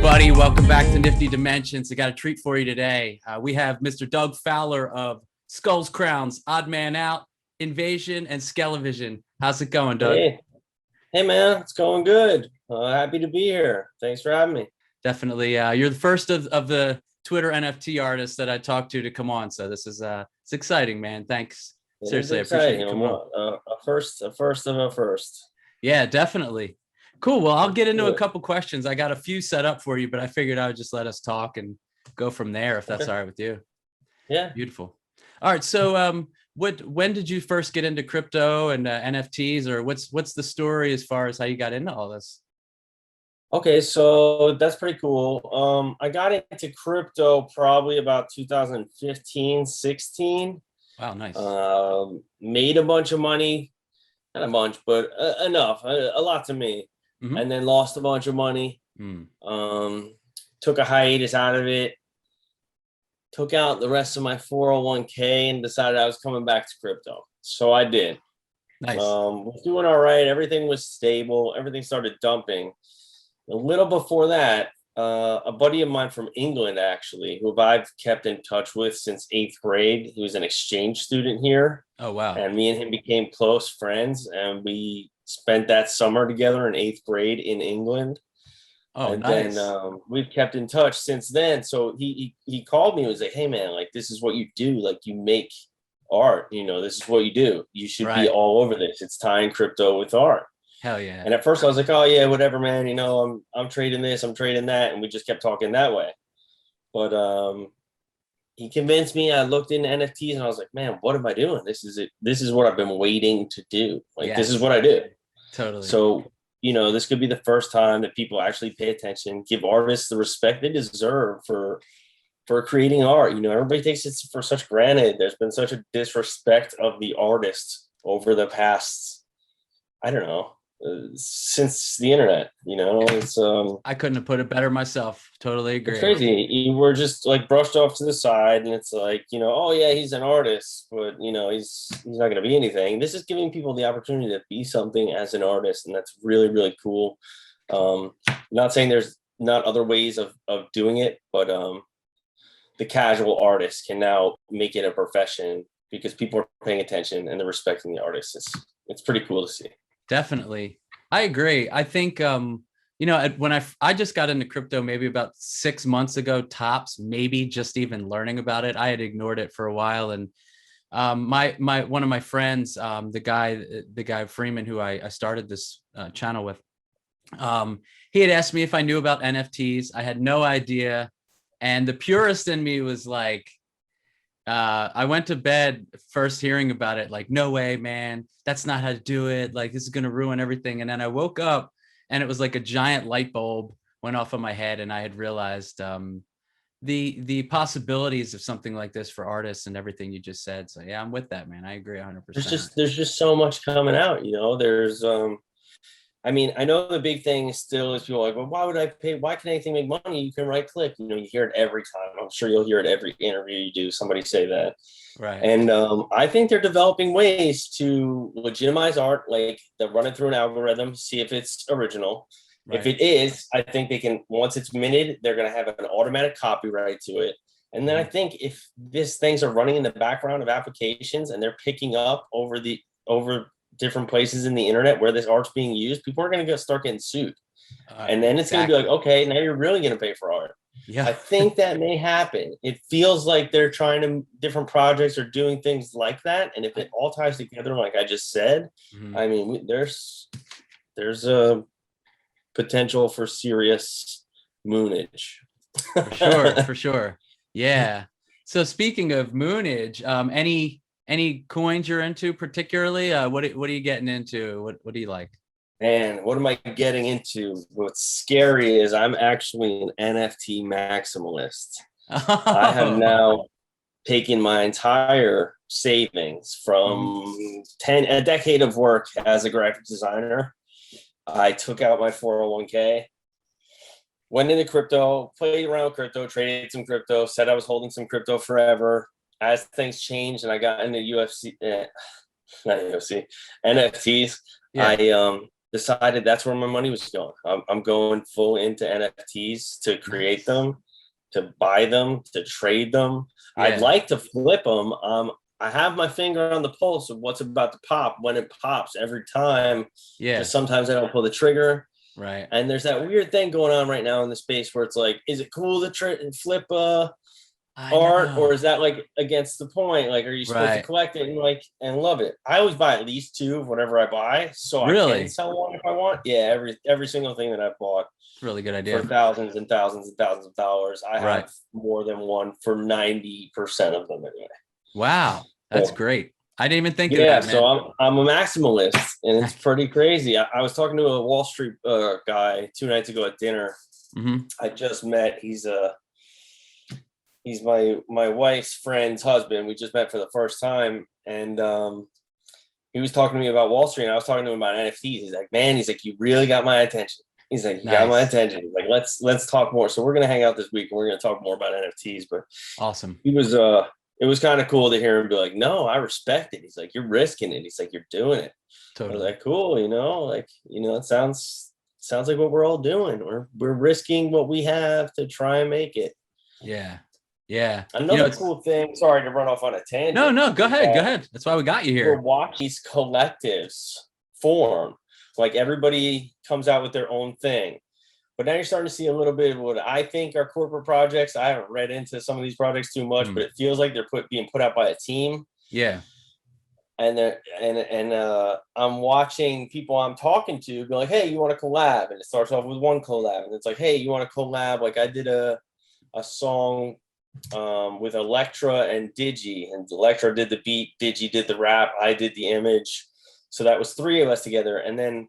everybody. Welcome back to Nifty Dimensions. I got a treat for you today. We have Mr. Doug Fowler of SkullsCrowns, Odd Man Out, Invasion, and Skelevision. How's it going, Doug? Hey man, it's going good. Happy to be here. Thanks for having me. Definitely. You're the first of the Twitter NFT artists that I talked to come on. So this is it's exciting, man. Thanks. Seriously, I appreciate you coming on. A first of a first. Yeah, definitely. Cool. Well, I'll get into a couple questions. I got a few set up for you, but I figured I would just let us talk and go from there if that's all right with you. Yeah. Beautiful. All right. So when did you first get into crypto and NFTs, or what's the story as far as how you got into all this? Okay, so that's pretty cool. I got into crypto probably about 2015, 16. Wow, nice. Made a bunch of money. Not a bunch, but enough, a lot to me. Mm-hmm. And then lost a bunch of money. Took a hiatus out of it. Took out the rest of my 401k and decided I was coming back to crypto. So I did. Nice. Was doing all right. Everything was stable. Everything started dumping. A little before that, a buddy of mine from England, actually, who I've kept in touch with since 8th grade. He was an exchange student here. Oh, wow. And me and him became close friends, and we spent that summer together in 8th grade in England. Oh, and nice. Then we've kept in touch since then. So he called me and was like, hey man, like, this is what you do. Like, you make art, this is what you do. You should be all over this. It's tying crypto with art. Hell yeah. And at first I was like, oh yeah, whatever, man. I'm trading this, I'm trading that. And we just kept talking that way. But he convinced me. I looked into NFTs and I was like, man, what am I doing? This is it. This is what I've been waiting to do. Like, This is what I do. Totally. So, this could be the first time that people actually pay attention, give artists the respect they deserve for creating art. Everybody takes it for such granted. There's been such a disrespect of the artist over the past, I don't know, since the internet. It's I couldn't have put it better myself. Totally agree. It's crazy. You were just like brushed off to the side, and it's like, oh yeah, he's an artist, but he's not going to be anything. This is giving people the opportunity to be something as an artist, and that's really, really cool. Not saying there's not other ways of doing it, but the casual artist can now make it a profession because people are paying attention and they're respecting the artist. It's pretty cool to see. Definitely. I agree. I think, when I just got into crypto maybe about 6 months ago, tops, maybe just even learning about it. I had ignored it for a while. And one of my friends, the guy Freeman, who I started this channel with, he had asked me if I knew about NFTs. I had no idea. And the purist in me was like, I went to bed first hearing about it, like, no way, man, that's not how to do it. Like, this is going to ruin everything. And then I woke up and it was like a giant light bulb went off of my head. And I had realized the possibilities of something like this for artists and everything you just said. So yeah, I'm with that, man. I agree 100%. There's just so much coming out, there's, I know the big thing still is people are like, well, why would I pay? Why can anything make money? You can right click. You hear it every time. I'm sure you'll hear it every interview you do. Somebody say that. Right. And I think they're developing ways to legitimize art, like they're running through an algorithm, see if it's original. Right. If it is, I think they can, once it's minted, they're going to have an automatic copyright to it. And then I think if these things are running in the background of applications and they're picking up over different places in the internet where this art's being used, people are going to start getting sued. And then it's going to be like, okay, now you're really going to pay for art. Yeah. I think that may happen. It feels like they're trying to, different projects are doing things like that. And if it all ties together, like I just said, there's a potential for serious moonage. For sure. Yeah. So speaking of moonage, any coins you're into particularly? What are you getting into? What do you like? Man, what am I getting into? What's scary is I'm actually an NFT maximalist. I have now taken my entire savings from a decade of work as a graphic designer. I took out my 401k, went into crypto, played around with crypto, traded some crypto, said I was holding some crypto forever. As things changed and I got into NFTs, yeah. decided that's where my money was going. I'm going full into NFTs to create them, to buy them, to trade them. Yeah. I'd like to flip them. I have my finger on the pulse of what's about to pop when it pops every time. Yeah. Just sometimes I don't pull the trigger. Right. And there's that weird thing going on right now in the space where it's like, is it cool to flip art, or is that like against the point? Like, are you supposed to collect it and love it? I always buy at least 2 of whatever I buy, so I can sell one if I want. Yeah, every single thing that I've bought. Really good idea. For thousands and thousands and thousands of dollars. I have more than one for 90% of them anyway. Wow, that's great. I didn't even think of that. Yeah, so I'm a maximalist, and it's pretty crazy. I was talking to a Wall Street guy 2 nights ago at dinner. I just met. He's my wife's friend's husband. We just met for the first time, and he was talking to me about Wall Street, and I was talking to him about NFTs. He's like, man, you really got my attention. He's like, you got my attention. He's like, let's talk more. So we're gonna hang out this week and we're gonna talk more about NFTs. But awesome. He was it was kind of cool to hear him be like, no, I respect it. He's like, you're risking it. He's like, you're doing it. Totally. I was like, cool, it sounds like what we're all doing. We're risking what we have to try and make it. Yeah. Yeah. Another cool thing. Sorry to run off on a tangent. No, go ahead. That's why we got you here. We're watching these collectives form. Like everybody comes out with their own thing. But now you're starting to see a little bit of what I think are corporate projects. I haven't read into some of these projects too much, but it feels like they're being put out by a team. Yeah. And I'm watching people I'm talking to be like, hey, you want to collab? And it starts off with one collab. And it's like, hey, you want to collab? Like I did a song with Electra and Digi. And Electra did the beat, Digi did the rap, I did the image. So that was 3 of us together. And then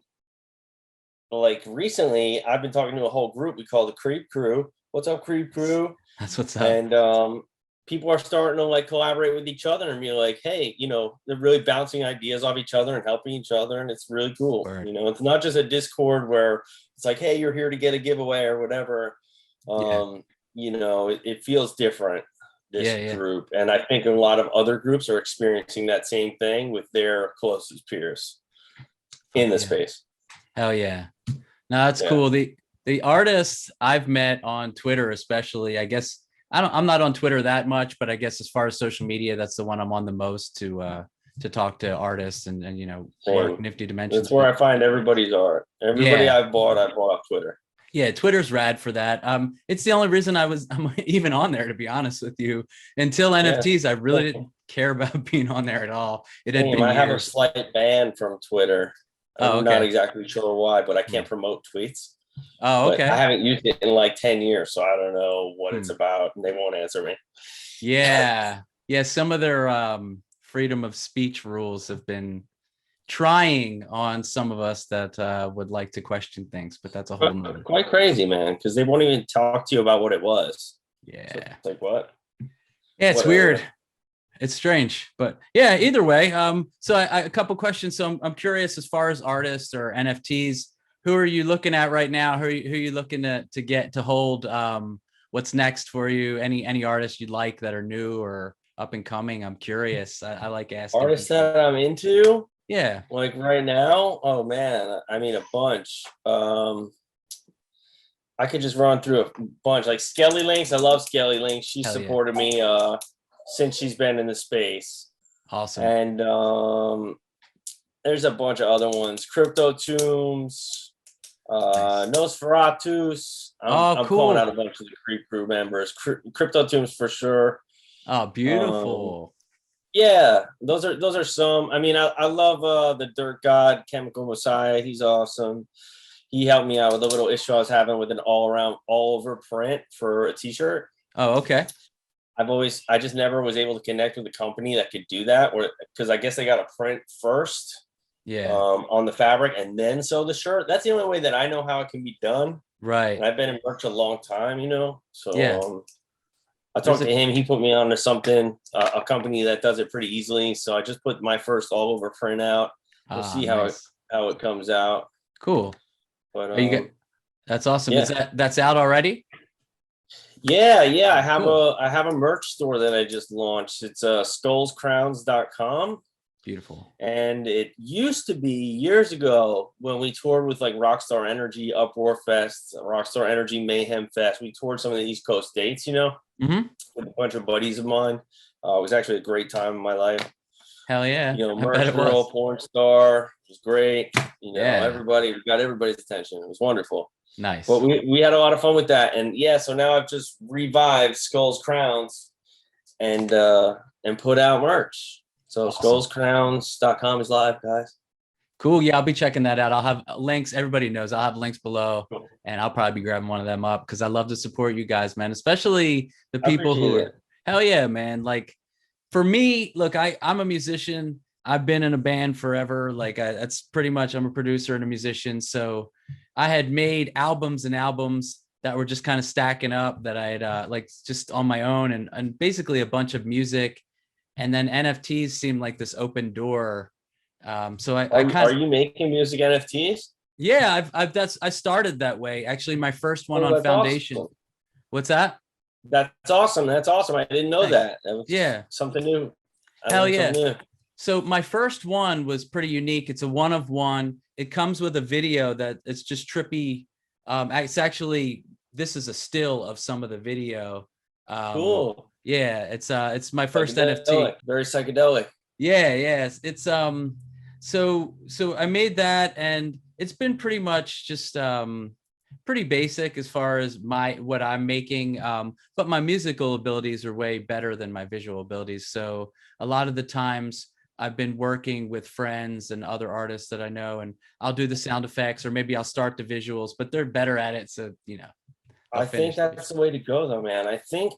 like recently I've been talking to a whole group we call the Creep Crew. What's up, Creep Crew? That's what's up. And people are starting to like collaborate with each other and be like, hey, they're really bouncing ideas off each other and helping each other. And it's really cool. Right. It's not just a Discord where it's like, hey, you're here to get a giveaway or whatever. It feels different. This group, and I think a lot of other groups are experiencing that same thing with their closest peers in the space. Hell yeah. No, that's cool. The artists I've met on Twitter, especially, I guess I'm not on Twitter that much, but I guess as far as social media, that's the one I'm on the most to talk to artists and work Nifty Dimensions. That's where I find everybody's art. Everybody I've bought off Twitter. Yeah, Twitter's rad for that. It's the only reason I'm even on there, to be honest with you. Until NFTs, I really didn't care about being on there at all. It had been I have a slight ban from Twitter. I'm not exactly sure why, but I can't promote tweets. Oh, okay. But I haven't used it in like 10 years, so I don't know what it's about, and they won't answer me. Yeah. Some of their freedom of speech rules have been trying on some of us that would like to question things, but that's a whole nother. Quite crazy, man, because they won't even talk to you about what it was. Yeah. So it's like, what? Yeah, it's weird. It's strange, but yeah, either way. So a couple questions. So I'm curious, as far as artists or NFTs, who are you looking at right now? Who are you looking to get to hold? What's next for you? Any artists you'd like that are new or up and coming? I'm curious. I like asking artists that I'm into. Yeah. Like right now, oh man, I mean a bunch. I could just run through a bunch. Like Skelly Links, I love Skelly Links. She supported me since she's been in the space. Awesome. And there's a bunch of other ones. Crypto Tombs, Nosferatus. I'm cool. calling out a bunch of the Creep Crew members. Crypto Tombs for sure. Oh, beautiful. Yeah, those are some. I mean, I love the Dirt God, Chemical Messiah. He's awesome. He helped me out with a little issue I was having with an all over print for a t-shirt. Oh, okay. I just never was able to connect with a company that could do that, because I guess they got to print first, on the fabric and then sew the shirt. That's the only way that I know how it can be done. Right. And I've been in merch a long time, so I talked to him. He put me on to something, a company that does it pretty easily. So I just put my first all over print out. We'll see how it comes out. Cool. But that's awesome. Is that's out already? Yeah. I have a merch store that I just launched. It's SkullsCrowns.com. Beautiful. And it used to be years ago when we toured with like Rockstar Energy, Uproar Fest, Rockstar Energy Mayhem Fest. We toured some of the East Coast states, you know, with a bunch of buddies of mine. It was actually a great time in my life. Hell yeah. You know, I bet Merch it Girl, was. Porn Star, it was great. You know, Yeah. everybody, we got everybody's attention. It was wonderful. Nice. But we had a lot of fun with that. And yeah, so now I've just revived SkullsCrowns and put out merch. So Awesome. SkullsCrowns.com is live, guys. Cool. Yeah, I'll be checking that out. I'll have links. Everybody knows I'll have links below, and I'll probably be grabbing one of them up because I love to support you guys, man. Especially the people who are hell yeah, man. Like for me, look, I'm a musician. I've been in a band forever. Like that's pretty much I'm a producer and a musician. So I had made albums and albums that were just kind of stacking up that I had like just on my own and basically a bunch of music. And then NFTs seemed like this open door. So I kind of, are you making music NFTs? Yeah, I started that way. Actually, my first one on Foundation. Awesome. What's that? That's awesome. That's awesome. I didn't know that. That was yeah, something new. Hell yeah. New. So my first one was pretty unique. It's a one of one. It comes with a video that it's just trippy. It's actually this is a still of some of the video. Cool. Yeah, it's my first NFT. Very psychedelic. Yeah, yes. It's so I made that and it's been pretty much just pretty basic as far as what I'm making. But my musical abilities are way better than my visual abilities. So a lot of the times I've been working with friends and other artists that I know, and I'll do the sound effects or maybe I'll start the visuals, but they're better at it. So, you know, I think that's the way to go though, man. I think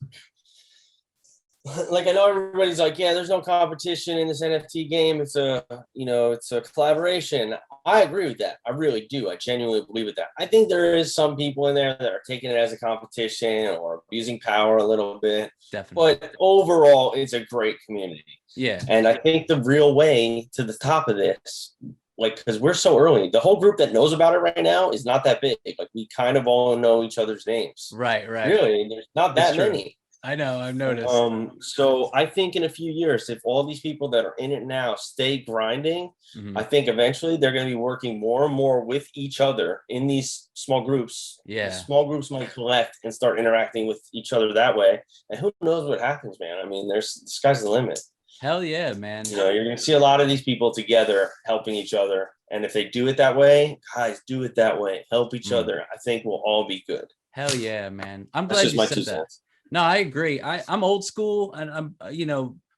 like I know everybody's like, yeah, there's no competition in this NFT game. It's it's a collaboration. I agree with that. I really do. I genuinely believe with that. I think there is some people in there that are taking it as a competition or abusing power a little bit. Definitely. But overall, it's a great community. Yeah. And I think the real way to the top of this, like, because we're so early, the whole group that knows about it right now is not that big. Like, we kind of all know each other's names. Right. Really, there's not that many. I know, I've noticed. So I think in a few years, if all these people that are in it now stay grinding, I think eventually they're going to be working more and more with each other in these small groups. Yeah. The small groups might collect and start interacting with each other that way. And who knows what happens, man? I mean, the sky's the limit. Hell yeah, man. You know, you're going to see a lot of these people together helping each other. And if they do it that way, guys, do it that way. Help each other. I think we'll all be good. Hell yeah, man. I'm glad you said that. No, I agree. I'm old school and I'm,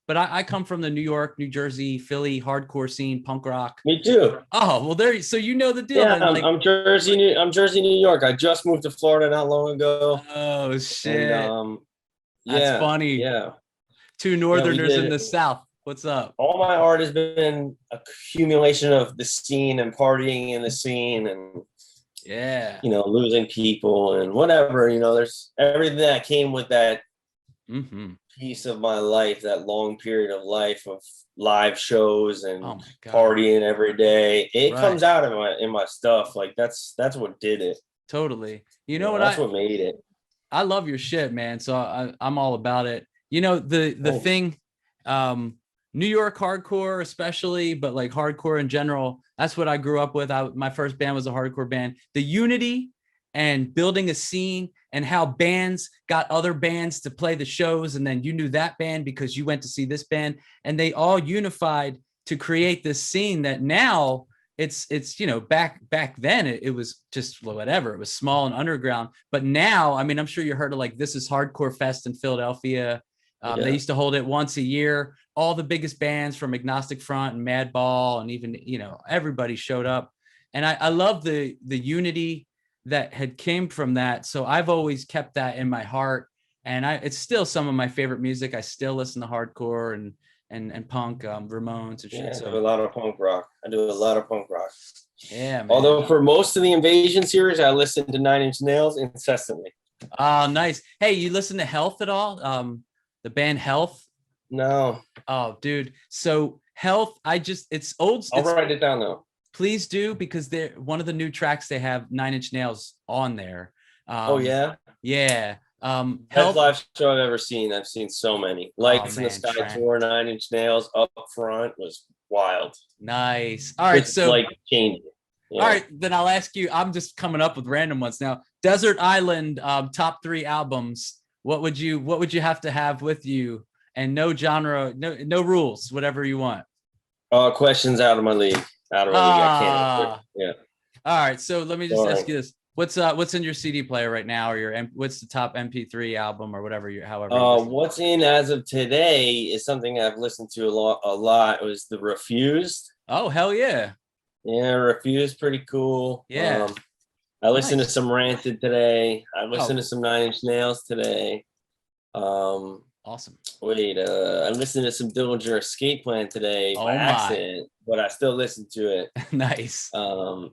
but I come from the New York, New Jersey, Philly hardcore scene, punk rock. Me too. Oh, well, so you know the deal. Yeah, I'm Jersey, New York. I just moved to Florida not long ago. Oh shit. And, that's funny. Yeah. Two Northerners in the South. What's up? All my art has been accumulation of the scene and partying in the scene and losing people and whatever, there's everything that came with that piece of my life, that long period of life of live shows and partying every day. It comes out in my stuff. Like that's what did it. Totally. That's what made it. I love your shit, man. So I'm all about it. The thing, New York hardcore especially, but like hardcore in general, that's what I grew up with. My first band was a hardcore band. The unity and building a scene and how bands got other bands to play the shows. And then you knew that band because you went to see this band and they all unified to create this scene that now it's back then it was just whatever. It was small and underground. But now, I mean, I'm sure you heard of like This Is Hardcore Fest in Philadelphia. They used to hold it once a year. All the biggest bands from Agnostic Front and Madball and even, everybody showed up. And I love the unity that had came from that. So I've always kept that in my heart. And it's still some of my favorite music. I still listen to hardcore and punk, Ramones and shit. Yeah, I do a lot of punk rock. Yeah, man. Although for most of the Invasion series, I listened to Nine Inch Nails incessantly. Oh, nice. Hey, you listen to Health at all? The band Health? No. Oh, dude. So Health, it's old. I'll write it down though. Please do, because they're one of the new tracks they have Nine Inch Nails on there. Oh yeah? Yeah. Best live show I've ever seen. I've seen so many. Lights in the Sky tour, Nine Inch Nails, Up Front was wild. Nice. All right. Just So, like changing. Yeah. all right, then I'll ask you. I'm just coming up with random ones now. Desert Island, top 3 albums. What would you have to have with you? And no genre, no rules, whatever you want. Questions out of my league. Out of my league. I can't answer. Yeah. All right. So let me just Sorry. ask you this: what's in your CD player right now, or what's the top MP3 album, or whatever however. What's in as of today is something I've listened to a lot. It was the Refused. Oh, hell yeah. Yeah, Refused, pretty cool. Yeah. I listened to some Rancid today. I listened Oh. to some Nine Inch Nails today. Awesome. I listened to some Dillinger Escape Plan today by accident, but I still listened to it. Nice. And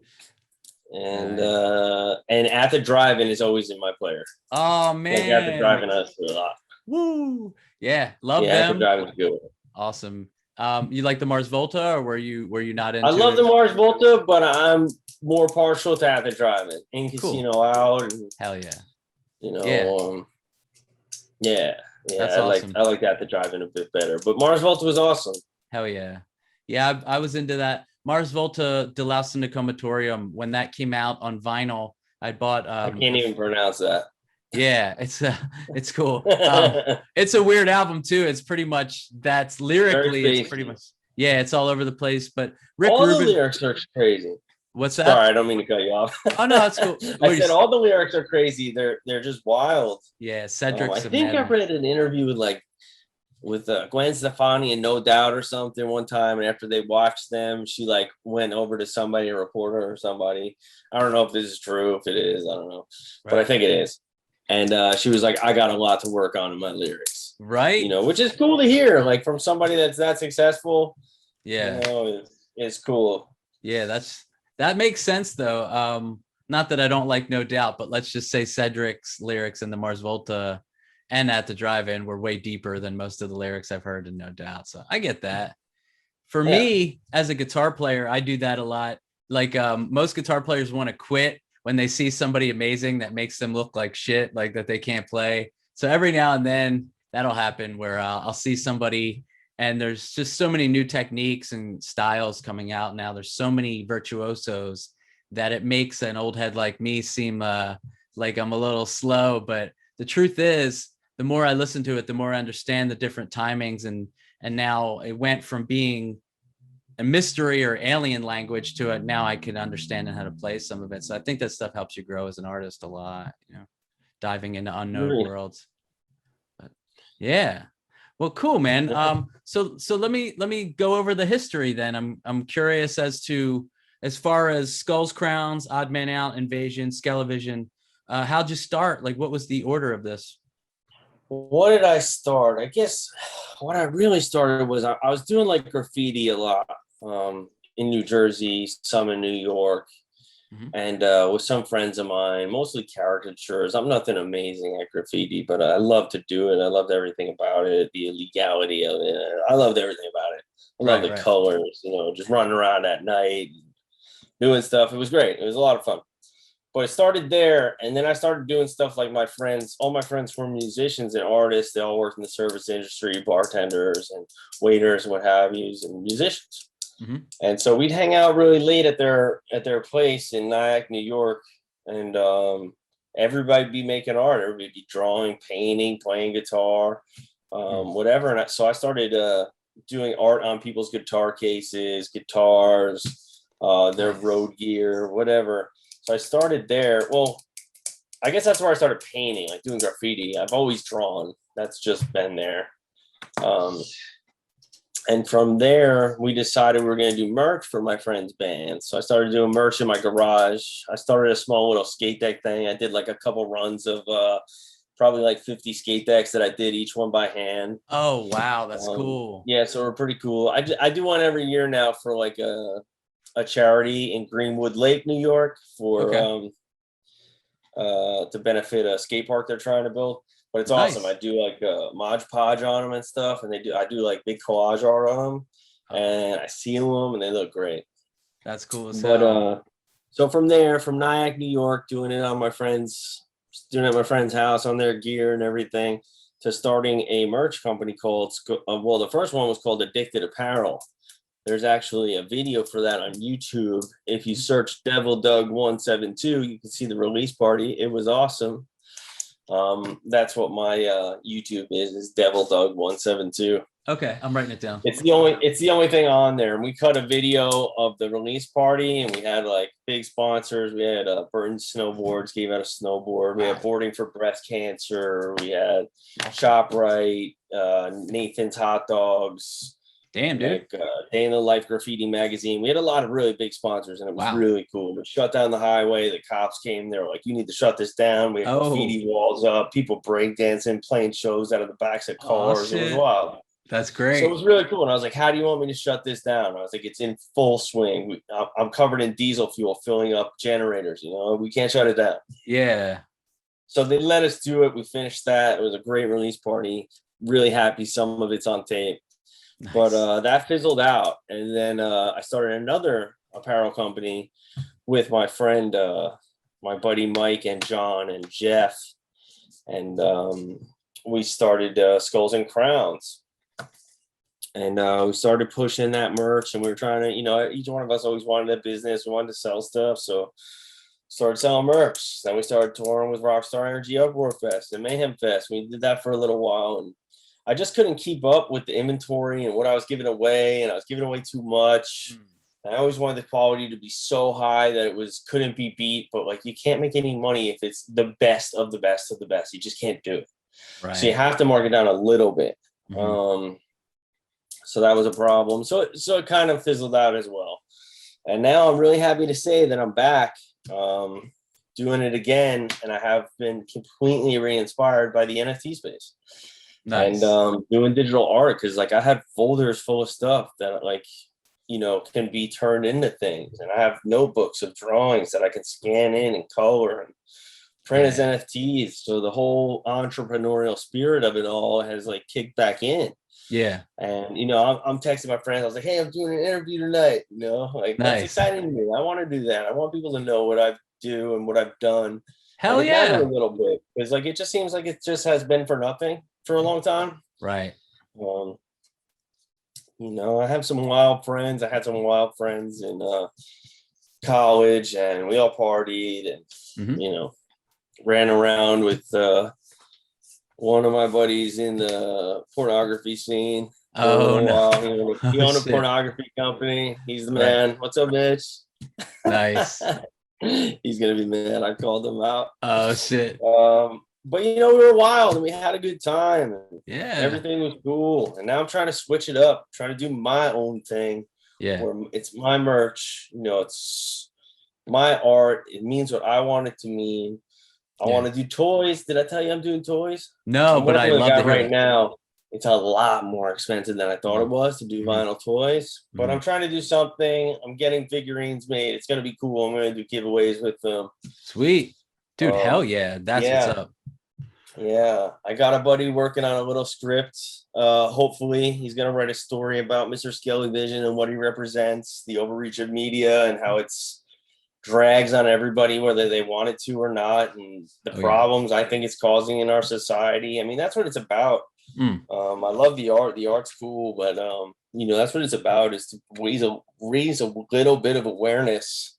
At the Drive-In is always in my player. Oh man. Like At the Drive-In, I listen to a lot. Woo. Yeah, love them. At the Drive-In is good. Awesome. You like the Mars Volta, or were you not into? I love the Mars Volta, but I'm more partial to At the Drive-In. In Casino Out. And, hell yeah. Yeah. That's awesome. I like At the Drive-In a bit better, but Mars Volta was awesome. Hell yeah. Yeah, I was into that. Mars Volta De Laus and Comatorium, when that came out on vinyl, I bought I can't even pronounce that. Yeah, it's cool. It's a weird album too. It's pretty much that's lyrically it's pretty much it's all over the place. But Rick Rubin, the lyrics are crazy. What's that? Sorry, I don't mean to cut you off. Oh no, that's cool. I said all the lyrics are crazy. They're just wild. Yeah, Cedric's. I think I read an interview with Gwen Stefani and No Doubt or something one time, and after they watched them, she went over to somebody, a reporter or somebody. I don't know if this is true. If it is, I don't know, but I think it is. And she was like, "I got a lot to work on in my lyrics." Right. Which is cool to hear, from somebody that's that successful. Yeah. It's cool. Yeah, that makes sense though. Not that I don't like No Doubt, but let's just say Cedric's lyrics in the Mars Volta and At the Drive-In were way deeper than most of the lyrics I've heard in No Doubt. So I get that. For me, as a guitar player, I do that a lot. Most guitar players want to quit when they see somebody amazing that makes them look like shit, like that they can't play. So every now and then that'll happen where I'll see somebody, and there's just so many new techniques and styles coming out now. There's so many virtuosos that it makes an old head like me seem like I'm a little slow. But the truth is, the more I listen to it, the more I understand the different timings. And now it went from being a mystery or alien language to it. Now I can understand how to play some of it. So I think that stuff helps you grow as an artist a lot, diving into unknown worlds. But yeah. Well, cool, man. So let me go over the history then. I'm curious as far as Skulls, Crowns, Odd Man Out, Invasion, Skelevision. How'd you start? What was the order of this? What did I start? I guess what I really started was I was doing graffiti a lot in New Jersey, some in New York, and with some friends of mine, mostly caricatures. I'm nothing amazing at graffiti, but I love to do it. I loved everything about it, the illegality of it. I loved everything about it. I love the colors, just running around at night, doing stuff. It was great. It was a lot of fun. But I started there, and then I started doing stuff like all my friends were musicians and artists. They all worked in the service industry, bartenders and waiters and what have you, and musicians. And so we'd hang out really late at their place in Nyack, New York, and everybody'd be making art. Everybody'd be drawing, painting, playing guitar, whatever. And so I started doing art on people's guitar cases, guitars, their road gear, whatever. So I started there. Well, I guess that's where I started painting, doing graffiti. I've always drawn. That's just been there. And from there, we decided we were going to do merch for my friend's band. So I started doing merch in my garage. I started a small little skate deck thing. I did a couple runs of probably 50 skate decks that I did, each one by hand. Oh, wow. That's cool. Yeah, so we're pretty cool. I do one every year now for a charity in Greenwood Lake, New York, for to benefit a skate park they're trying to build. But it's awesome. I do Mod Podge on them and stuff, and I do big collage art on them, and I seal them, and they look great. That's cool as hell. So from there, from Nyack, New York, doing it at my friend's house on their gear and everything, to starting a merch company called the first one was called Addicted Apparel. There's actually a video for that on YouTube. If you search Devil Doug 172, you can see the release party. It was awesome. That's what my YouTube is Devil Doug 172. Okay, I'm writing it down. It's the only thing on there. And we cut a video of the release party, and we had like big sponsors. We had Burton Snowboards gave out a snowboard. We had Boarding for Breast Cancer. We had ShopRite, Nathan's Hot Dogs. Damn, dude. Like, Day in the Life Graffiti Magazine. We had a lot of really big sponsors, and it was really cool. We shut down the highway. The cops came. They were like, "You need to shut this down." We had graffiti walls up. People breakdancing, playing shows out of the backs of cars. It was wild. That's great. So it was really cool. And I was like, "How do you want me to shut this down?" I was like, "It's in full swing. I'm covered in diesel fuel, filling up generators. You know, we can't shut it down." Yeah. So they let us do it. We finished that. It was a great release party. Really happy. Some of it's on tape. Nice. But that fizzled out. And then I started another apparel company with my friend, my buddy Mike and John and Jeff. And we started SkullsCrowns. And we started pushing that merch. And we were trying to, you know, each one of us always wanted a business. We wanted to sell stuff. So started selling merch. Then we started touring with Rockstar Energy Uproar Fest and Mayhem Fest. We did that for a little while. And I just couldn't keep up with the inventory and what I was giving away, and I was giving away too much. I always wanted the quality to be so high that it couldn't be beat. But like, you can't make any money if it's the best of the best of the best. You just can't do it. Right. So you have to mark it down a little bit. Mm-hmm. So that was a problem. So it kind of fizzled out as well. And now I'm really happy to say that I'm back doing it again, and I have been completely re-inspired by the NFT space. Nice. And doing digital art, because like I have folders full of stuff that like, you know, can be turned into things, and I have notebooks of drawings that I can scan in and color and print as NFTs. So the whole entrepreneurial spirit of it all has like kicked back in. Yeah. And you know, I'm texting my friends. I was like, "Hey, I'm doing an interview tonight." You know, like that's exciting to me. I want to do that. I want people to know what I do and what I've done. Hell yeah, a little bit, because like it just seems like it just has been for nothing for a long time. Right. You know, I have some wild friends. I had some wild friends in college, and we all partied and, you know, ran around with one of my buddies in the pornography scene. Oh, no. He owned a pornography company. He's the man. What's up, Mitch? Nice. He's going to be mad. I called him out. Oh, shit. But, you know, we were wild and we had a good time. Yeah. Everything was cool. And now I'm trying to switch it up, trying to do my own thing. Yeah. Where it's my merch. You know, it's my art. It means what I want it to mean. I want to do toys. Did I tell you I'm doing toys? No, but I love it right now. It's a lot more expensive than I thought it was to do vinyl toys. But I'm trying to do something. I'm getting figurines made. It's going to be cool. I'm going to do giveaways with them. Sweet. Dude, hell yeah. That's what's up. Yeah. I got a buddy working on a little script. Hopefully, he's going to write a story about Mr. Skelly Vision and what he represents, the overreach of media, and how it's drags on everybody, whether they want it to or not, and the problems I think it's causing in our society. I mean, that's what it's about. I love the art. The art's cool, but you know, that's what it's about, is to raise a little bit of awareness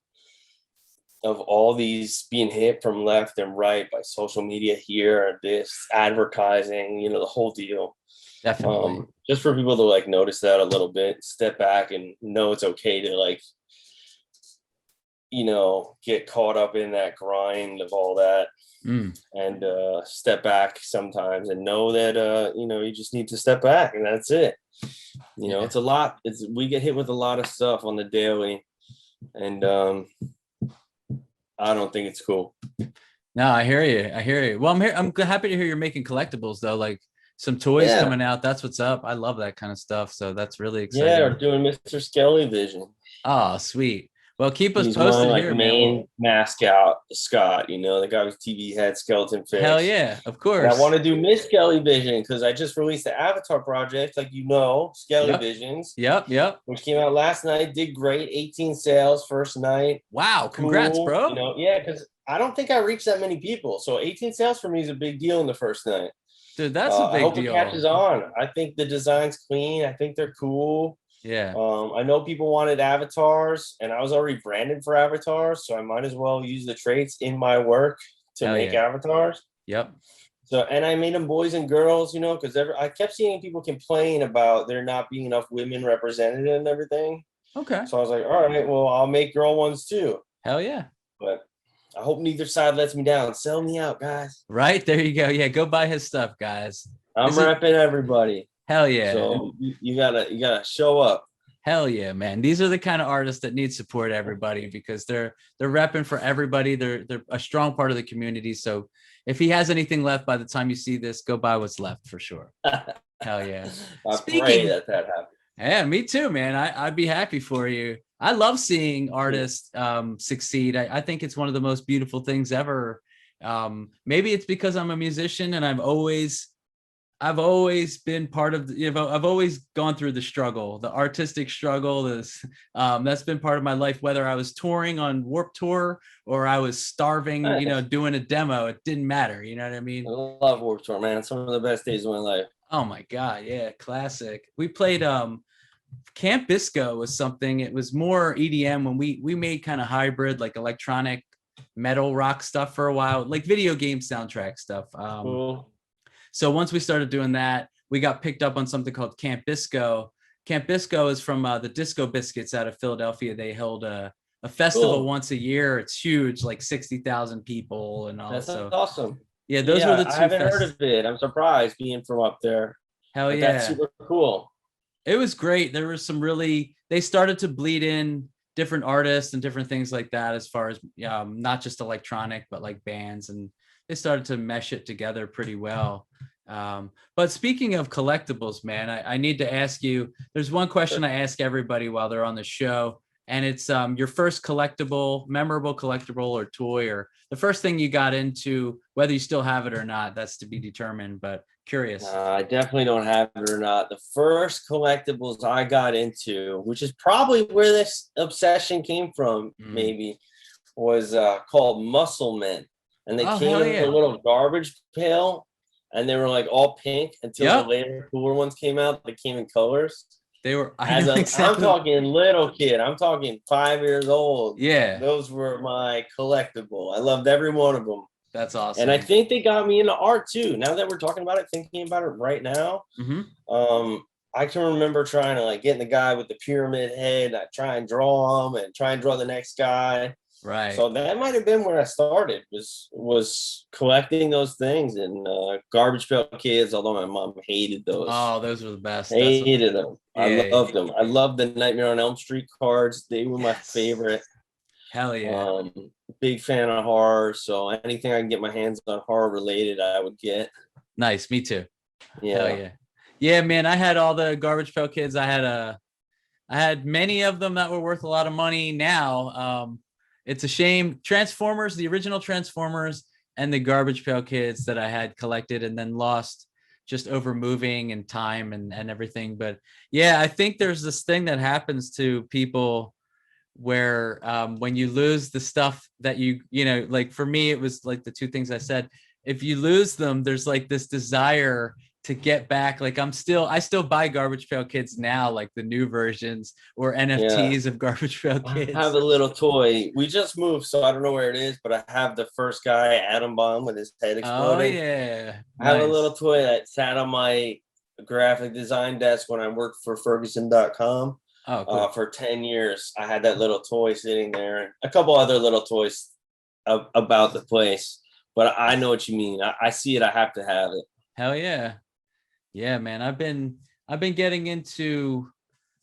of all these being hit from left and right by social media here, this advertising, you know, the whole deal. Definitely. Just for people to like notice that a little bit, step back and know it's okay to like, you know, get caught up in that grind of all that and step back sometimes and know that, you know, you just need to step back and that's it. You know, it's a lot. We get hit with a lot of stuff on the daily, and I don't think it's cool. No, I hear you. Well, I'm happy to hear you're making collectibles though, like some toys coming out. That's what's up. I love that kind of stuff. So that's really exciting. Yeah, we're doing Mr. Skelly Vision. Oh, sweet. Well, keep us posted here, man. Main mascot, Scott, you know, the guy with TV head, skeleton face. Hell yeah, of course. And I want to do Miss Skelly Vision because I just released the Avatar project, like you know, Skelly Visions. Yep. Which came out last night, did great, 18 sales first night. Wow, congrats, bro. You know, yeah, because I don't think I reached that many people. So 18 sales for me is a big deal in the first night. Dude, that's a big deal. I hope it catches on. I think the design's clean. I think they're cool. Yeah. I know people wanted avatars, and I was already branded for avatars, so I might as well use the traits in my work to Hell make yeah. avatars. Yep. So, and I made them boys and girls, you know, because I kept seeing people complain about there not being enough women represented and everything. Okay. So I was like, all right, well, I'll make girl ones too. Hell yeah. But I hope neither side lets me down. Sell me out, guys. Right. There you go. Yeah. Go buy his stuff, guys. I'm repping everybody. Hell yeah. So you gotta show up. Hell yeah, man. These are the kind of artists that need support, everybody, because they're repping for everybody. They're a strong part of the community. So if he has anything left by the time you see this, go buy what's left for sure. Hell yeah. I pray that happens. Yeah, me too, man. I'd be happy for you. I love seeing artists succeed. I think it's one of the most beautiful things ever. Maybe it's because I'm a musician and I've always been part of I've always gone through the struggle, the artistic struggle. That's been part of my life, whether I was touring on Warped Tour or I was starving, doing a demo. It didn't matter. You know what I mean? I love Warped Tour, man. It's one of the best days of my life. Oh my God. Yeah. Classic. We played Camp Bisco was something. It was more EDM when we made kind of hybrid, like electronic metal rock stuff for a while, like video game soundtrack stuff. Cool. So once we started doing that, we got picked up on something called Camp Bisco. Camp Bisco is from the Disco Biscuits out of Philadelphia. They held a festival once a year. It's huge, like 60,000 people and all. That's awesome. Yeah, those were the two. I haven't heard of it. I'm surprised being from up there. Hell yeah. That's super cool. It was great. There was some they started to bleed in different artists and different things like that, as far as not just electronic, but like bands, and they started to mesh it together pretty well. But speaking of collectibles, man, I need to ask you, there's one question I ask everybody while they're on the show, and it's your first memorable collectible or toy, or the first thing you got into, whether you still have it or not, that's to be determined, but curious. I definitely don't have it or not. The first collectibles I got into, which is probably where this obsession came from, maybe, was called Muscle Men. And they came in a little garbage pail, and they were like all pink until the later cooler ones came out. They came in colors. They were. I'm talking little kid. I'm talking 5 years old. Yeah, those were my collectible. I loved every one of them. That's awesome. And I think they got me into art too. Now that we're talking about it, thinking about it right now, I can remember trying to like get in the guy with the pyramid head. I try and draw him and try and draw the next guy. Right. So that might have been where I started, was collecting those things, and Garbage Pail Kids, although my mom hated those. Oh, those were the best. Hated them. I loved them. I loved the Nightmare on Elm Street cards. They were my favorite. Hell yeah. Big fan of horror. So anything I can get my hands on horror related, I would get. Nice. Me too. Yeah. Hell yeah. Yeah, man. I had all the Garbage Pail Kids. I had many of them that were worth a lot of money now. It's a shame. Transformers, the original Transformers, and the Garbage Pail Kids that I had collected and then lost just over moving and time and everything. But yeah, I think there's this thing that happens to people where when you lose the stuff that like for me, it was like the two things I said. If you lose them, there's like this desire to get back. Like I still buy Garbage Pail Kids now, like the new versions or NFTs of Garbage Pail Kids. I have a little toy. We just moved, so I don't know where it is, but I have the first guy, Atom Bomb, with his head exploding. Oh yeah. I have a little toy that sat on my graphic design desk when I worked for Ferguson.com. Oh, cool. For 10 years. I had that little toy sitting there, and a couple other little toys about the place. But I know what you mean. I see it. I have to have it. Hell yeah. Yeah, man. I've been getting into,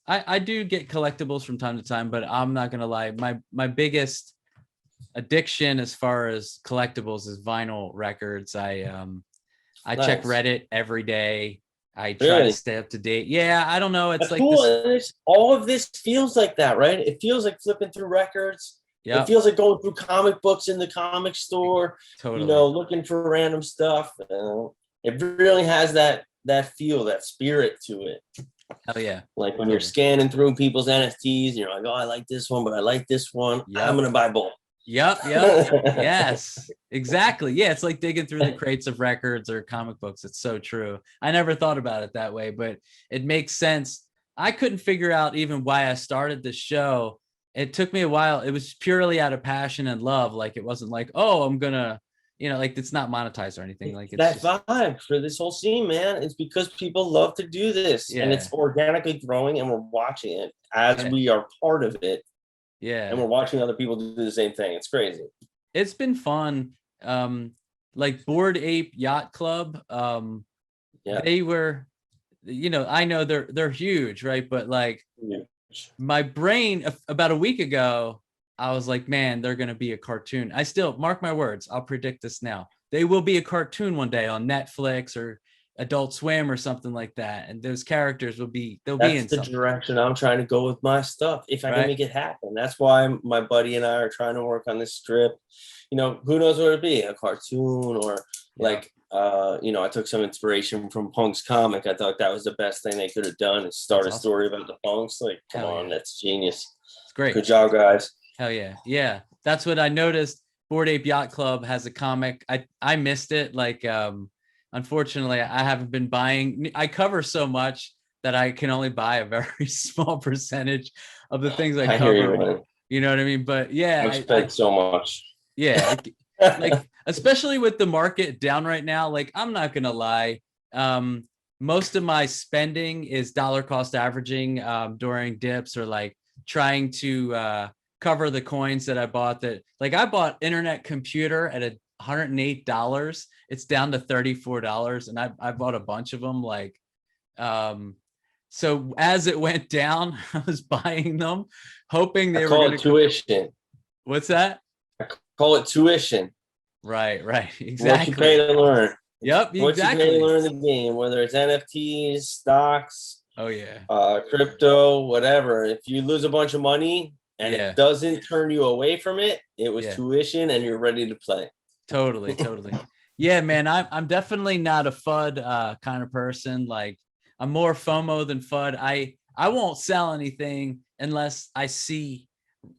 I do get collectibles from time to time, but I'm not gonna lie. My biggest addiction as far as collectibles is vinyl records. I check Reddit every day. I try to stay up to date. Yeah, I don't know. It's That's like cool. All of this feels like that, right? It feels like flipping through records. It feels like going through comic books in the comic store. Totally. Looking for random stuff. It really has that feel, that spirit to it. Hell yeah. Like when you're scanning through people's NFTs and you're like, oh, I like this one, but I like this one. Yep. I'm going to buy both. Yep. Yes, exactly. Yeah, it's like digging through the crates of records or comic books. It's so true. I never thought about it that way, but it makes sense. I couldn't figure out even why I started this show. It took me a while. It was purely out of passion and love. Like, it wasn't like, oh, I'm gonna, like, it's not monetized or anything. Like, it's that just, vibe for this whole scene, man. It's because people love to do this, and yeah, it's organically growing, and we're watching it as we are part of it, and yeah. we're watching other people do the same thing. It's crazy. It's been fun. Like Bored Ape Yacht Club. Yeah. They were, I know they're huge, right? But like, Huge. my brain about a week ago, I was like, man, they're gonna be a cartoon. I still, mark my words, I'll predict this now. They will be a cartoon one day on Netflix or Adult Swim or something like that, and those characters they'll be That's in the something, direction I'm trying to go with my stuff, if I can right? make it happen. That's why my buddy and I are trying to work on this strip. Who knows what it'd be, a cartoon or like, I took some inspiration from Punk's comic. I thought that was the best thing they could have done, is start That's a awesome. story about the Punks. Like, come Hell on, yeah. that's genius. It's great. Good job, guys. Hell yeah. Yeah. That's what I noticed. Bored Ape Yacht Club has a comic. I missed it. Like, unfortunately, I haven't been buying. I cover so much that I can only buy a very small percentage of the things I I hear you, cover. man. You know what I mean? But yeah, I've spent so much. yeah, like, especially with the market down right now, like, I'm not gonna lie. Most of my spending is dollar cost averaging during dips, or like trying to cover the coins that I bought. That, like, I bought Internet Computer at $108. It's down to $34, and I bought a bunch of them. Like, so as it went down, I was buying them, hoping they I were call gonna. it tuition. What's that? Call it tuition. Right, What you pay exactly. to learn. Yep, What you pay to exactly. learn the game, whether it's NFTs, stocks, Oh yeah, crypto, whatever. If you lose a bunch of money and it yeah, doesn't turn you away from it, it was yeah. tuition and you're ready to play. Totally, totally. Yeah, man, I'm definitely not a FUD kind of person. Like, I'm more FOMO than FUD. I won't sell anything unless I see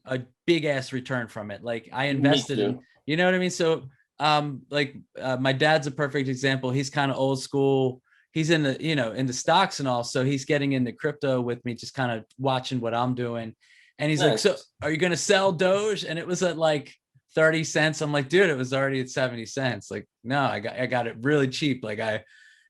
a big ass return from it. Like, I Me invested in, too. you know what I mean? So like, my dad's a perfect example. He's kind of old school. He's in the, in the stocks and all. So he's getting into crypto with me, just kind of watching what I'm doing. And he's like, so Nice. are you gonna sell Doge? And it was at like 30 cents. I'm like, dude, it was already at 70 cents. Like, no, I got it really cheap. Like,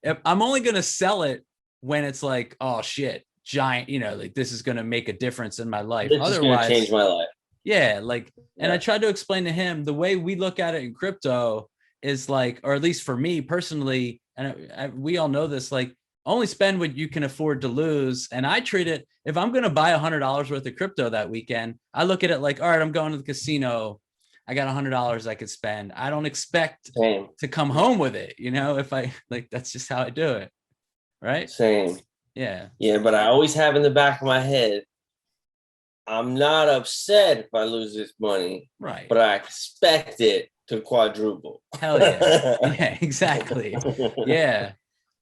I'm only gonna sell it when it's like, oh shit, giant, like, this is gonna make a difference in my life. This is going to Otherwise, change my life. yeah, like, and I Yeah. tried to explain to him the way we look at it in crypto is like, or at least for me personally, and we all know this, like, only spend what you can afford to lose. And I treat it, if I'm going to buy $100 worth of crypto that weekend, I look at it like, all right, I'm going to the casino. I got $100 I could spend. I don't expect Same. to come home with it. If I, like, that's just how I do it. Right. Same. Yeah. Yeah, but I always have in the back of my head, I'm not upset if I lose this money, Right. but I expect it to quadruple. Hell yeah. Yeah, exactly. Yeah.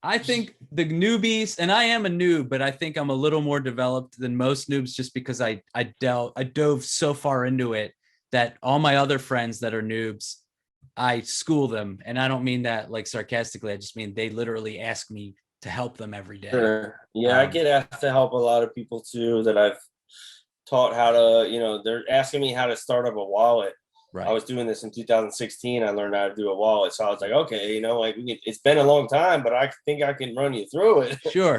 I think the newbies, and I am a noob, but I think I'm a little more developed than most noobs, just because I dove so far into it that all my other friends that are noobs, I school them. And I don't mean that like sarcastically. I just mean they literally ask me to help them every day. Sure. Yeah, I get asked to help a lot of people too that I've taught how to, they're asking me how to start up a wallet. Right. I was doing this in 2016. I learned how to do a wallet. So I was like, okay, like it's been a long time, but I think I can run you through it. Sure.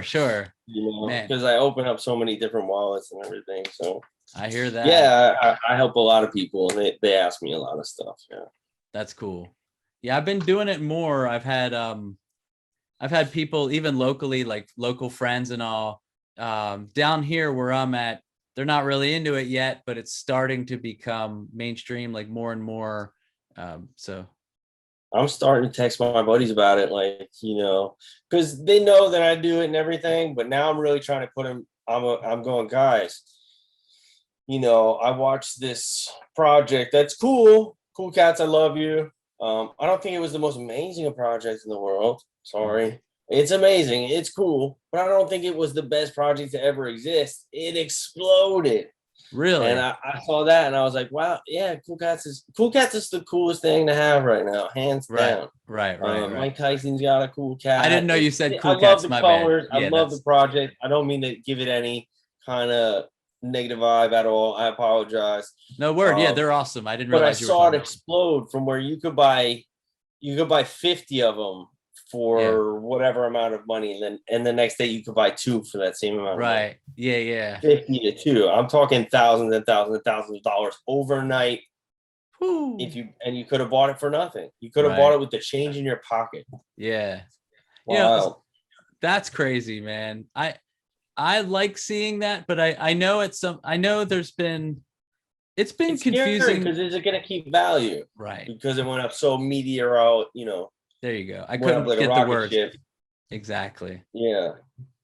Because I open up so many different wallets and everything. So I hear that. Yeah, I help a lot of people and they ask me a lot of stuff. Yeah. That's cool. Yeah, I've been doing it more. I've had people even locally, like local friends and all, down here where I'm at. They're not really into it yet, but it's starting to become mainstream, like more and more. So I'm starting to text my buddies about it, like, because they know that I do it and everything, but now I'm really trying to put them, I'm going, guys, I watched this project. That's cool. Cool cats. I love you. I don't think it was the most amazing project in the world. Sorry. It's amazing. It's cool, but I don't think it was the best project to ever exist. It exploded. Really? And I saw that and I was like, wow, yeah, Cool Cats is the coolest thing to have right now, hands down. Right. Mike Tyson's got a cool cat. I didn't know you said I Cool love Cats. the My bad. colors. I Yeah, love the that's project. I don't mean to give it any kind of negative vibe at all. I apologize. no word. Yeah, they're awesome. I didn't But I realize you were saw it talking about them. explode from where you could buy 50 of them Yeah. for whatever amount of money, and the next day you could buy 2 for that same amount of money. Right. Yeah. 50 to 2. I'm talking thousands and thousands and thousands of dollars overnight. Whew. You could have bought it for nothing. You could have bought Right. it with the change in your pocket. Yeah. Wow. That's crazy, man. I like seeing that, but I know I know it's been It's confusing because is it going to keep value? Right. Because it went up so meteor, There you go. I went up couldn't like a get the rocket words. ship. Exactly. Yeah.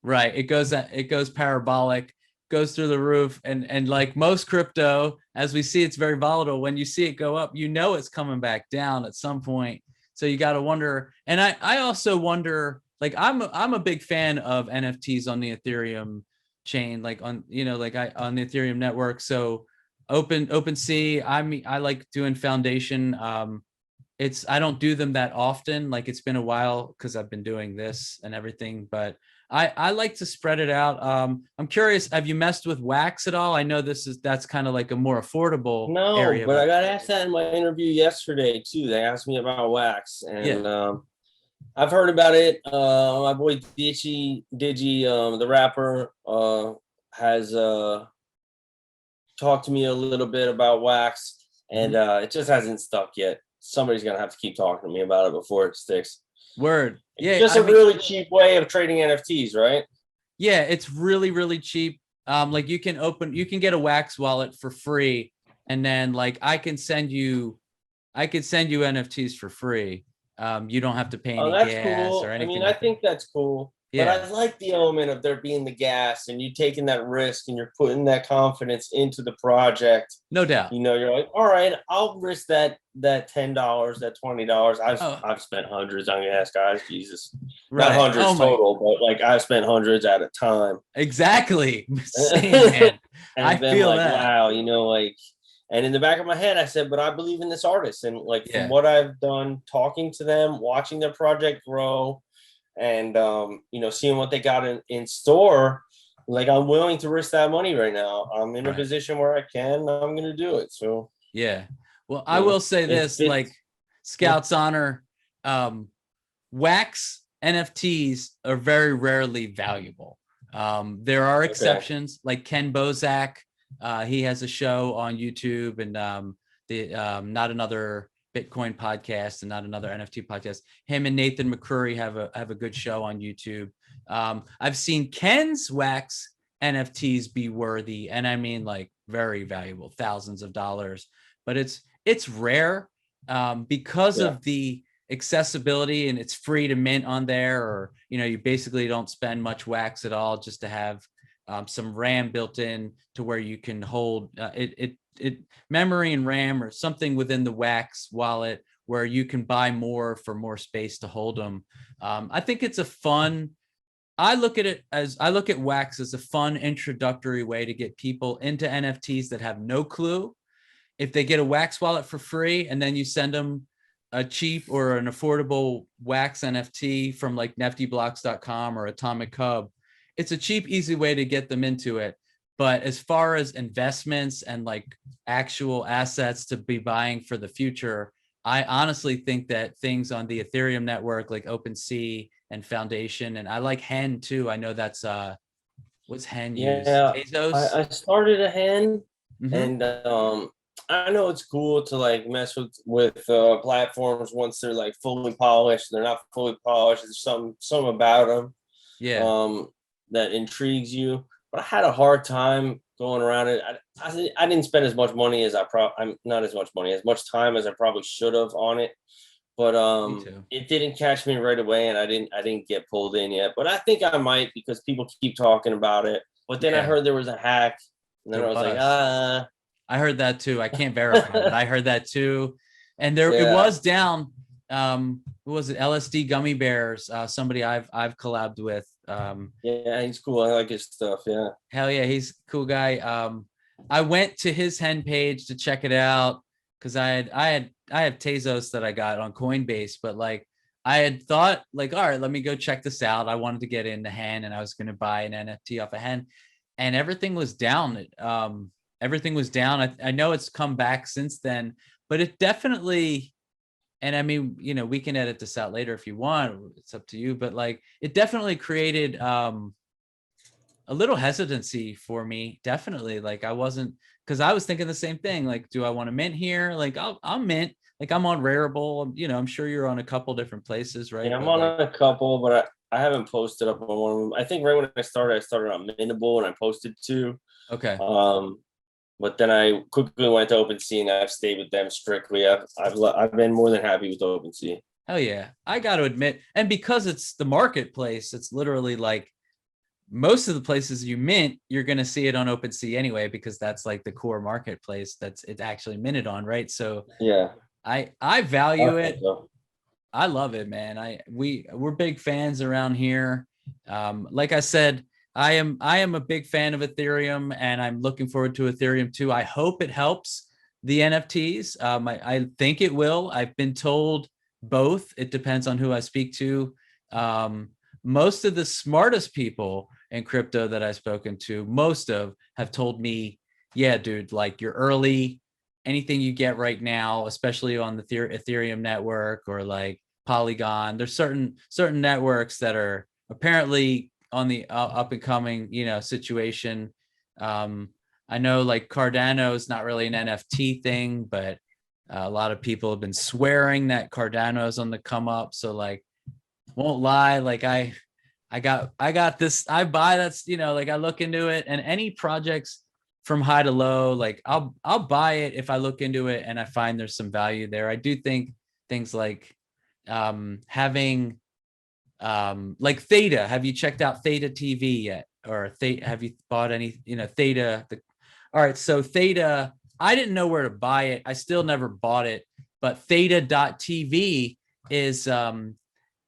Right. It goes parabolic, goes through the roof, and like most crypto, as we see, it's very volatile. When you see it go up, it's coming back down at some point. So you got to wonder. And I also wonder, like I'm a big fan of NFTs on the Ethereum chain, like on on the Ethereum network. So OpenSea, I like doing Foundation. I don't do them that often. Like it's been a while because I've been doing this and everything, but I like to spread it out. I'm curious, have you messed with Wax at all? I know that's kind of like a more affordable area. No, but I got asked that in my interview yesterday too. They asked me about Wax, and I've heard about it. My boy Digi, the rapper, has talked to me a little bit about Wax, and it just hasn't stuck yet. Somebody's gonna have to keep talking to me about it before it sticks. Word. Yeah. It's just really cheap way of trading NFTs, right? Yeah, it's really, really cheap. Like you can get a Wax wallet for free, and then like I could send you NFTs for free. You don't have to pay any gas cool. or anything. I think that's cool. Yeah. But I like the element of there being the gas and you taking that risk and you're putting that confidence into the project. No doubt. You're like, all right, I'll risk that $10, that $20. I've spent hundreds on gas, guys. Jesus. Right. Not hundreds total, but like I've spent hundreds at a time. Exactly. Same, man. And I feel like, wow, and in the back of my head, I said, but I believe in this artist. And like from what I've done, talking to them, watching their project grow, and seeing what they got in store, like I'm willing to risk that money right now. I'm in a position where I can. I'm going to do it. So yeah. Well, I will say this, like Scout's honor, Wax NFTs are very rarely valuable. There are exceptions, like Ken Bozak. He has a show on YouTube, and Not Another Bitcoin podcast and Not Another NFT podcast. Him and Nathan McCurry have a good show on YouTube. I've seen Ken's Wax NFTs be worthy, and I mean like very valuable, thousands of dollars. But it's rare because of the accessibility, and it's free to mint on there, or you basically don't spend much Wax at all just to have some RAM built in to where you can hold memory and RAM or something within the Wax wallet where you can buy more for more space to hold them. I think it's I look at Wax as a fun introductory way to get people into NFTs that have no clue. If they get a Wax wallet for free and then you send them a cheap or an affordable Wax NFT from like neftyblocks.com or Atomic Hub, it's a cheap, easy way to get them into it. But as far as investments and like actual assets to be buying for the future, I honestly think that things on the Ethereum network like OpenSea and Foundation, and I like Hen too. I know that's what's Hen use? Tezos? I started a Hen, and I know it's cool to like mess with platforms once they're like fully polished. They're not fully polished. There's something about them. Yeah. That intrigues you, but I had a hard time going around it. I didn't spend as much money as as much time as I probably should have on it, but it didn't catch me right away, and I didn't get pulled in yet. But I think I might, because people keep talking about it. But then I heard there was a hack, and then I was like, I heard that too. I can't verify, but I heard that too, and it was down. Who was it? LSD Gummy Bears, somebody I've collabed with. He's cool. I like his stuff. Yeah. Hell yeah, he's a cool guy. I went to his hen page to check it out because I have Tezos that I got on Coinbase, but like I had thought like, all right, let me go check this out. I wanted to get into hen and I was going to buy an NFT off of hen, and everything was down. Everything was down. I know it's come back since then, but it definitely, and I mean, you know, we can edit this out later if you want. It's up to you, but like it definitely created a little hesitancy for me. Definitely. Like I wasn't, because I was thinking the same thing. Like, do I want to mint here? Like I'll mint. Like I'm on Rarible. You know, I'm sure you're on a couple different places, right? Yeah, I'm But on like, a couple, but I haven't posted up on one of them. I think right when I started on Mintable and I posted two. okay. But then I quickly went to OpenSea and I've stayed with them strictly. I've been more than happy with OpenSea. Hell yeah. I got to admit, and because it's the marketplace, it's literally like most of the places you mint, you're going to see it on OpenSea anyway, because that's like the core marketplace that's it's actually minted on, right? So yeah, I value it. so. I love it, man. We're big fans around here. Like I said, I am a big fan of Ethereum, and I'm looking forward to Ethereum too. I hope it helps the NFTs. I think it will. I've been told both. It depends on who I speak to. Most of the smartest people in crypto that I've spoken to, most of have told me, yeah, dude, like you're early. Anything you get right now, especially on the Ethereum network or like Polygon, there's certain networks that are apparently on the up and coming, you know, situation. I know like Cardano is not really an NFT thing, but a lot of people have been swearing that Cardano is on the come up. So like, won't lie, like I got this, I buy that's, you know, like I look into it, and any projects from high to low, like I'll buy it if I look into it and I find there's some value there. I do think things like having like Theta. Have you checked out Theta TV yet? Or have you bought any, you know, Theta? All right, so Theta, I didn't know where to buy it. I still never bought it, but Theta.tv is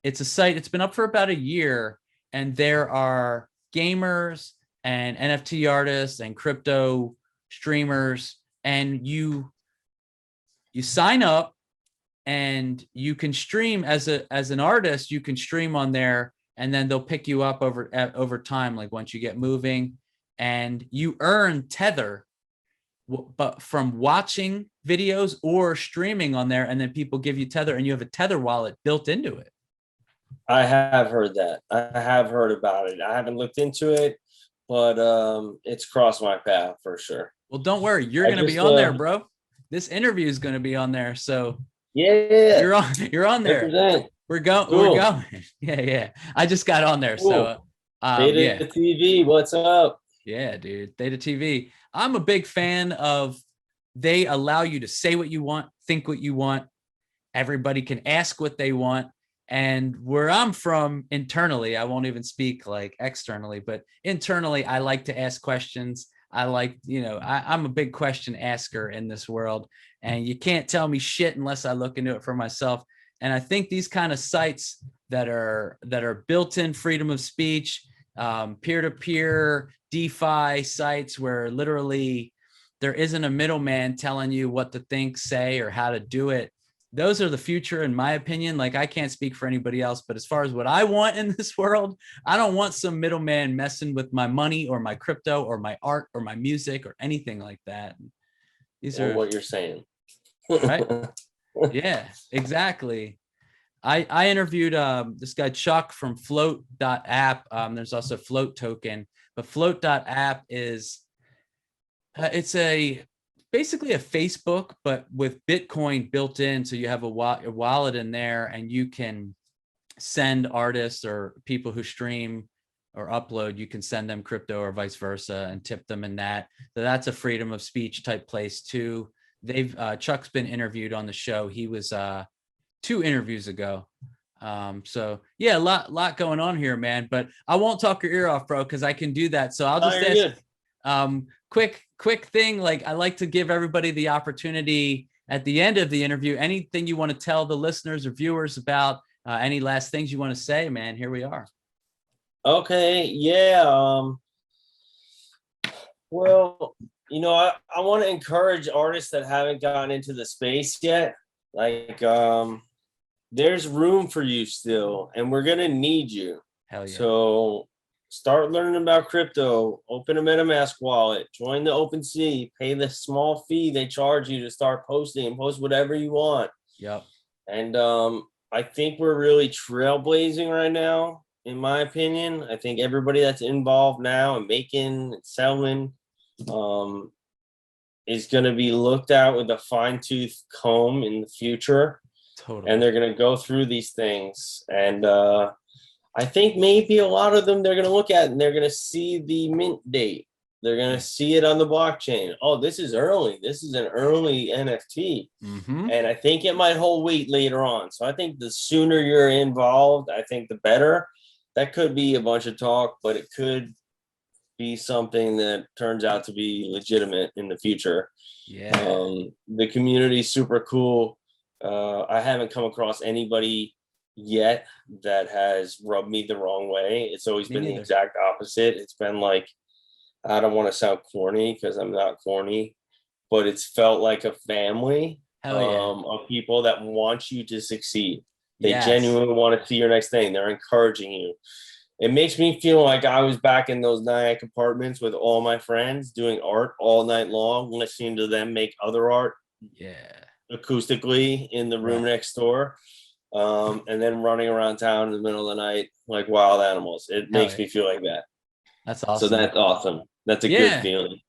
it's a site. It's been up for about a year, and there are gamers and NFT artists and crypto streamers, and you sign up and you can stream as an artist. You can stream on there, and then they'll pick you up over time, like once you get moving, and you earn tether, but from watching videos or streaming on there, and then people give you tether, and you have a tether wallet built into it. I have heard that. I have heard about it. I haven't looked into it, but it's crossed my path for sure. Well, don't worry, you're going to be on there, bro. This interview is going to be on there, so yeah, you're on there. 100%. We're going. Cool. We're going. Yeah. I just got on there, cool. So Theta yeah. TV, what's up? Yeah, dude. Theta TV. I'm a big fan of. They allow you to say what you want, think what you want. Everybody can ask what they want. And where I'm from internally, I won't even speak like externally, but internally, I like to ask questions. I like, you know, I'm a big question asker in this world, and you can't tell me shit unless I look into it for myself. And I think these kind of sites that are built-in freedom of speech, peer-to-peer DeFi sites where literally there isn't a middleman telling you what to think, say, or how to do it. Those are the future, in my opinion. Like, I can't speak for anybody else, but as far as what I want in this world, I don't want some middleman messing with my money or my crypto or my art or my music or anything like that. These are what you're saying. Right? Yeah, exactly. I interviewed this guy Chuck from float.app. There's also Float Token, but float.app is it's basically a Facebook, but with Bitcoin built in. So you have a wallet in there, and you can send artists or people who stream or upload, you can send them crypto or vice versa and tip them in that. So that's a freedom of speech type place too. Chuck's been interviewed on the show. He was 2 interviews ago. So yeah, a lot going on here, man, but I won't talk your ear off, bro, because I can do that. So I'll just ask quick thing. Like, I like to give everybody the opportunity at the end of the interview, anything you want to tell the listeners or viewers about, any last things you want to say, man. Here we are. Okay. Yeah. Well, you know, I want to encourage artists that haven't gotten into the space yet. Like, there's room for you still, and we're gonna need you. Hell yeah. So start learning about crypto. Open a MetaMask wallet. Join the OpenSea. Pay the small fee they charge you to start posting, and post whatever you want. Yep. And I think we're really trailblazing right now, in my opinion. I think everybody that's involved now and making and selling is going to be looked at with a fine-tooth comb in the future. Totally. And they're going to go through these things. And I think maybe a lot of them they're going to look at and they're going to see the mint date. They're going to see it on the blockchain. Oh, this is early. This is an early NFT. Mm-hmm. And I think it might hold weight later on. So I think the sooner you're involved, I think the better. That could be a bunch of talk, but it could be something that turns out to be legitimate in the future. Yeah. The community is super cool. I haven't come across anybody yet that has rubbed me the wrong way. It's always been the exact opposite. It's been like, I don't want to sound corny because I'm not corny, but it's felt like a family of people that want you to succeed. They genuinely want to see your next thing. They're encouraging you. It makes me feel like I was back in those Nyack apartments with all my friends doing art all night long, listening to them make other art acoustically in the room next door. And then running around town in the middle of the night like wild animals. It makes me feel like that. That's awesome. So that's awesome. That's a good feeling.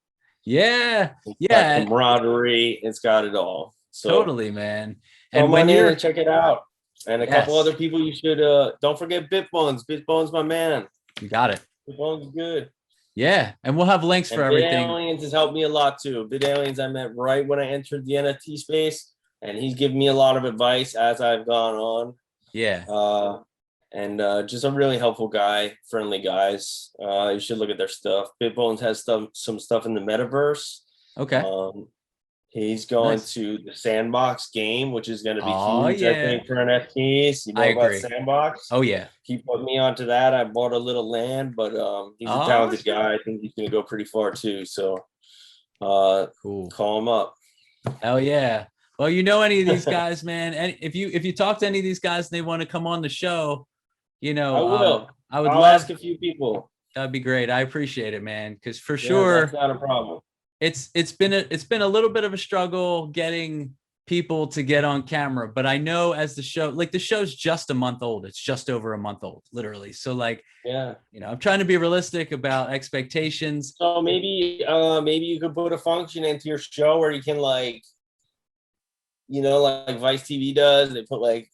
Yeah. It's got camaraderie. It's got it all. So totally, man. And when you're check it out. And a couple other people you should don't forget Bitbones. Bitbones, my man. You got it. Bitbones is good. Yeah. And we'll have links for everything. BitAliens has helped me a lot too. BitAliens I met right when I entered the NFT space. And he's given me a lot of advice as I've gone on. Yeah. And just a really helpful guy, friendly guys. You should look at their stuff. Bitbones has some stuff in the metaverse. Okay. He's going to the Sandbox game, which is going to be huge, I think, for NFTs. You know about Sandbox? Oh, yeah. He put me onto that. I bought a little land, but he's a talented guy. I think he's going to go pretty far, too. So cool. Call him up. Hell yeah. Well, you know any of these guys, man. And if you talk to any of these guys and they want to come on the show, you know, I will. I'll ask a few people. That'd be great. I appreciate it, man. Because for sure, that's not a problem. It's been a little bit of a struggle getting people to get on camera, but I know as the show's just a month old. It's just over a month old, literally. So like, you know, I'm trying to be realistic about expectations. So maybe you could put a function into your show where you can like, you know, like Vice TV does. They put like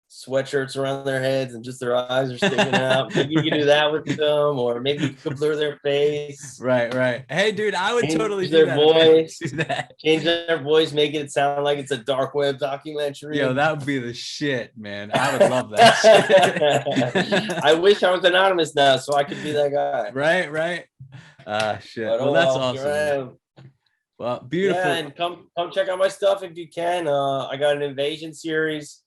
sweatshirts around their heads and just their eyes are sticking out. Maybe you can do that with them, or maybe you could blur their face. Right. Hey, dude, I would totally do their voice. Do that. Change their voice, make it sound like it's a dark web documentary. Yo, that would be the shit, man. I would love that. I wish I was anonymous now, so I could be that guy. Right. Shit. But, well, that's awesome. Well, beautiful. Yeah, and come check out my stuff if you can. I got an Invasion series.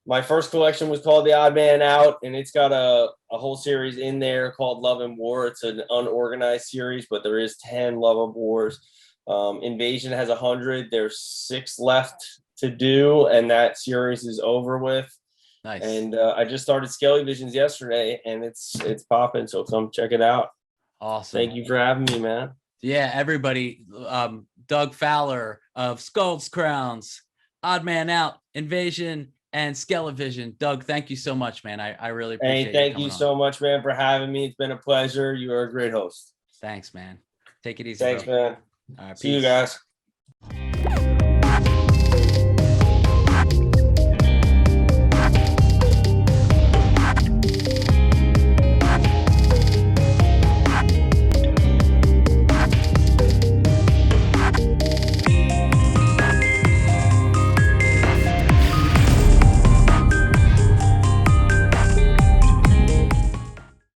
My first collection was called The Odd Man Out, and it's got a whole series in there called Love and War. It's an unorganized series, but there is 10 Love and Wars. Invasion has 100. There's 6 left to do, and that series is over with. Nice. And I just started Skelly Visions yesterday, and it's popping. So come check it out. Awesome. Thank you for having me, man. Yeah, everybody. Doug Fowler of SkullsCrowns, Odd Man Out, Invasion, and Skelevision. Doug, thank you so much, man. I really appreciate it. Hey, thank you so much, man, for having me. It's been a pleasure. You are a great host. Thanks, man. Take it easy. Thanks, bro. man. All right, see you guys.